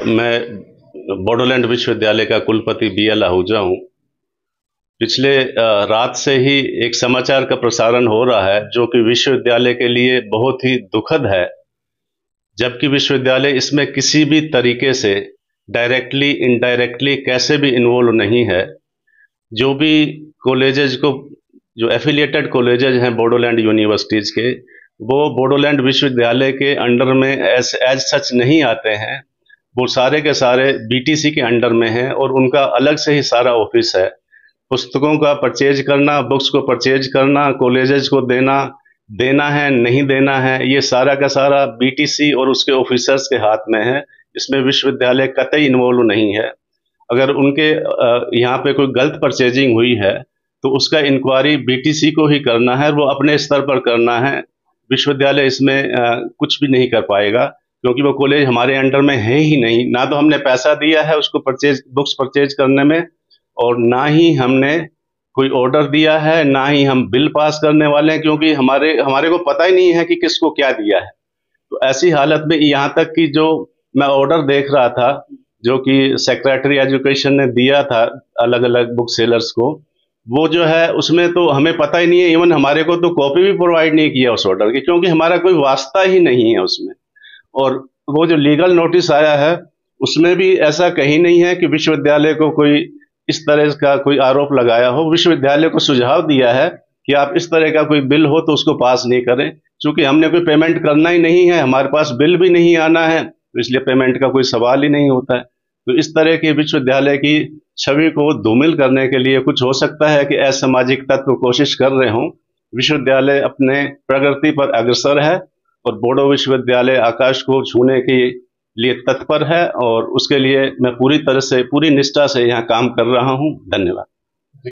मैं बोडोलैंड विश्वविद्यालय का कुलपति BL आहूजा हूँ। पिछले रात से ही एक समाचार का प्रसारण हो रहा है जो कि विश्वविद्यालय के लिए बहुत ही दुखद है, जबकि विश्वविद्यालय इसमें किसी भी तरीके से डायरेक्टली इनडायरेक्टली कैसे भी इन्वॉल्व नहीं है। जो भी कॉलेजेज को, जो एफिलिएटेड कॉलेजेज हैं बोडोलैंड यूनिवर्सिटीज़ के, वो बोडोलैंड विश्वविद्यालय के अंडर में एज सच नहीं आते हैं। वो सारे के सारे BTC के अंडर में हैं और उनका अलग से ही सारा ऑफिस है। पुस्तकों का परचेज करना, बुक्स को परचेज करना, कॉलेजेस को देना है नहीं देना है, ये सारा का सारा BTC और उसके ऑफिसर्स के हाथ में है। इसमें विश्वविद्यालय कतई इन्वॉल्व नहीं है। अगर उनके यहाँ पे कोई गलत परचेजिंग हुई है तो उसका इंक्वायरी BTC को ही करना है, वो अपने स्तर पर करना है। विश्वविद्यालय इसमें कुछ भी नहीं कर पाएगा क्योंकि वो कॉलेज हमारे अंडर में है ही नहीं। ना तो हमने पैसा दिया है उसको बुक्स परचेज करने में, और ना ही हमने कोई ऑर्डर दिया है, ना ही हम बिल पास करने वाले हैं, क्योंकि हमारे को पता ही नहीं है कि किसको क्या दिया है। तो ऐसी हालत में यहाँ तक कि जो मैं ऑर्डर देख रहा था जो कि सेक्रेटरी एजुकेशन ने दिया था अलग अलग बुक सेलर्स को, वो जो है उसमें तो हमें पता ही नहीं है। इवन हमारे को तो कॉपी भी प्रोवाइड नहीं किया उस ऑर्डर की, क्योंकि हमारा कोई वास्ता ही नहीं है उसमें। और वो जो लीगल नोटिस आया है उसमें भी ऐसा कहीं नहीं है कि विश्वविद्यालय को कोई इस तरह का कोई आरोप लगाया हो। विश्वविद्यालय को सुझाव दिया है कि आप इस तरह का कोई बिल हो तो उसको पास नहीं करें, क्योंकि हमने कोई पेमेंट करना ही नहीं है, हमारे पास बिल भी नहीं आना है, तो इसलिए पेमेंट का कोई सवाल ही नहीं होता है। तो इस तरह के विश्वविद्यालय की छवि को धूमिल करने के लिए कुछ हो सकता है कि असामाजिक तत्व कोशिश कर रहे हों। विश्वविद्यालय अपने प्रगति पर अग्रसर है और बोडो विश्वविद्यालय आकाश को छूने के लिए तत्पर है, और उसके लिए मैं पूरी तरह से, पूरी निष्ठा से यहाँ काम कर रहा हूँ। धन्यवाद।